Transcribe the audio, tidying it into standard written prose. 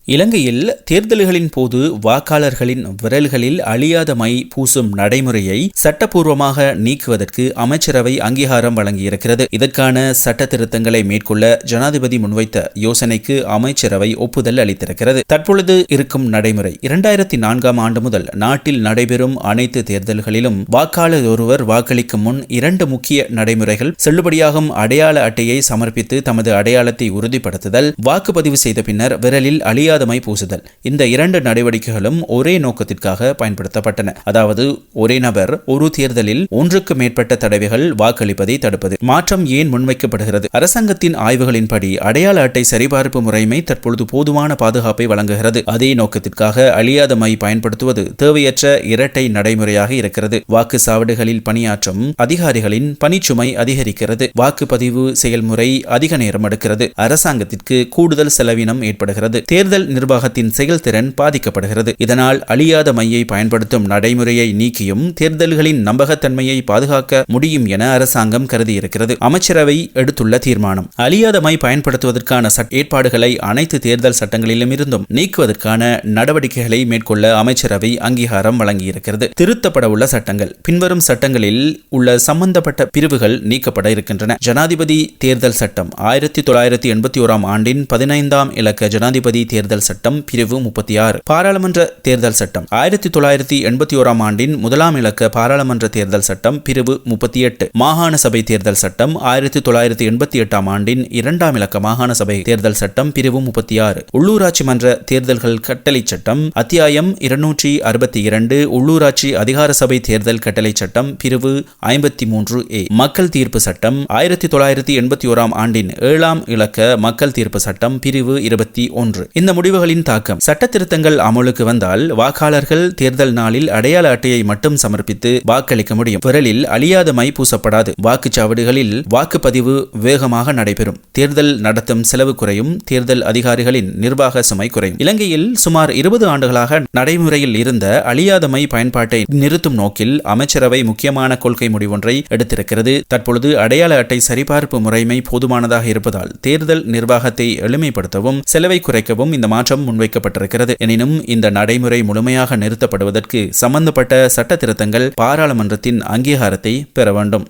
இலங்கையில் தேர்தல்களின் போது வாக்காளர்களின் விரல்களில் அழியாத மை பூசும் நடைமுறையை சட்டப்பூர்வமாக நீக்குவதற்கு அமைச்சரவை அங்கீகாரம் வழங்கியிருக்கிறது. இதற்கான சட்ட திருத்தங்களை மேற்கொள்ள ஜனாதிபதி முன்வைத்த யோசனைக்கு அமைச்சரவை ஒப்புதல் அளித்திருக்கிறது. தற்பொழுது இருக்கும் நடைமுறை 2004ஆம் ஆண்டு முதல் நாட்டில் நடைபெறும் அனைத்து தேர்தல்களிலும் வாக்காளர் ஒருவர் வாக்களிக்கும் முன் 2 முக்கிய நடைமுறைகள் செல்லுபடியாகும் அடையாள அட்டையை சமர்ப்பித்து தமது அடையாளத்தை உறுதிப்படுத்துதல், வாக்குப்பதிவு செய்த பின்னர் விரலில் அழியாத மை பூசுதல். இந்த 2 நடவடிக்கைகளும் ஒரே நோக்கத்திற்காக பயன்படுத்தப்பட்டன. அதாவது ஒரே நபர் ஒரு தேர்தலில் ஒன்றுக்கு மேற்பட்ட தடவைகள் வாக்களிப்பதை தடுப்பது. மாற்றம் ஏன் முன்வைக்கப்படுகிறது? அரசாங்கத்தின் ஆய்வுகளின்படி அடையாள அட்டை சரிபார்ப்பு முறைமை தற்பொழுது போதுமான பாதுகாப்பை வழங்குகிறது. அதே நோக்கத்திற்காக அழியாத மை பயன்படுத்துவது தேவையற்ற இரட்டை நடைமுறையாக இருக்கிறது. வாக்கு சாவடிகளில் பணியாற்றும் அதிகாரிகளின் பணிச்சுமை அதிகரிக்கிறது. வாக்குப்பதிவு செயல்முறை அதிக நேரம் எடுக்கிறது. அரசாங்கத்திற்கு கூடுதல் செலவினம் ஏற்படுகிறது. தேர்தல் நிர்வாகத்தின் செயல்திறன் பாதிக்கப்படுகிறது. இதனால் அழியாத மையை பயன்படுத்தும் நடைமுறையை நீக்கியும் தேர்தல்களின் நம்பகத்தன்மையை பாதுகாக்க முடியும் என அரசாங்கம் கருதியிருக்கிறது. அமைச்சரவை எடுத்துள்ள தீர்மானம் அழியாத மை பயன்படுத்துவதற்கான ஏற்பாடுகளை அனைத்து தேர்தல் சட்டங்களிலும் இருந்தும் நீக்குவதற்கான நடவடிக்கைகளை மேற்கொள்ள அமைச்சரவை அங்கீகாரம் வழங்கியிருக்கிறது. திருத்தப்பட உள்ள சட்டங்கள் பின்வரும் சட்டங்களில் உள்ள சம்பந்தப்பட்ட பிரிவுகள் நீக்கப்பட இருக்கின்றன. ஜனாதிபதி தேர்தல் சட்டம் 1981ஆம் ஆண்டின் 15ஆம் இலக்க ஜனாதிபதி தேர்தல் சட்டம் பிரிவு 36, பாராளுமன்ற தேர்தல் சட்டம் 1981ஆம் ஆண்டின் 1ஆம் இலக்க பாராளுமன்ற தேர்தல் சட்டம் பிரிவு 38, மாகாண சபை தேர்தல் சட்டம் 1988ஆம் ஆண்டின் 2ஆம் இலக்க மாகாண சபை தேர்தல் சட்டம் பிரிவு 36, உள்ளூராட்சி மன்ற தேர்தல்கள் கட்டளை சட்டம் அத்தியாயம் 262, உள்ளூராட்சி அதிகார சபை தேர்தல் கட்டளை சட்டம் பிரிவு 53A, மக்கள் தீர்ப்பு சட்டம் 1981ஆம் ஆண்டின் 7ஆம் இலக்க மக்கள் தீர்ப்பு சட்டம் பிரிவு 21. இந்த முடிவுகளின் தாக்கம் சட்ட திருத்தங்கள் அமலுக்கு வந்தால் வாக்காளர்கள் தேர்தல் நாளில் அடையாள அட்டையை மட்டும் சமர்ப்பித்து வாக்களிக்க முடியும். விரலில் அழியாத மை பூசப்படாது. வாக்குச்சாவடிகளில் வாக்குப்பதிவு வேகமாக நடைபெறும். தேர்தல் நடத்தும் செலவு குறையும். தேர்தல் அதிகாரிகளின் நிர்வாக சுமை குறையும். இலங்கையில் சுமார் 20 ஆண்டுகளாக நடைமுறையில் இருந்த அழியாத மை பயன்பாட்டை நிறுத்தும் நோக்கில் அமைச்சரவை முக்கியமான கொள்கை முடிவொன்றை எடுத்திருக்கிறது. தற்பொழுது அடையாள அட்டை சரிபார்ப்பு முறைமை போதுமானதாக இருப்பதால் தேர்தல் நிர்வாகத்தை எளிமைப்படுத்தவும் செலவை குறைக்கவும் இந்த மாற்றம் முன்வைக்கப்பட்டிருக்கிறது. எனினும் இந்த நடைமுறை முழுமையாக நிறுத்தப்படுவதற்கு சம்பந்தப்பட்ட சட்ட திருத்தங்கள் பாராளுமன்றத்தின் அங்கீகாரத்தை பெற வேண்டும்.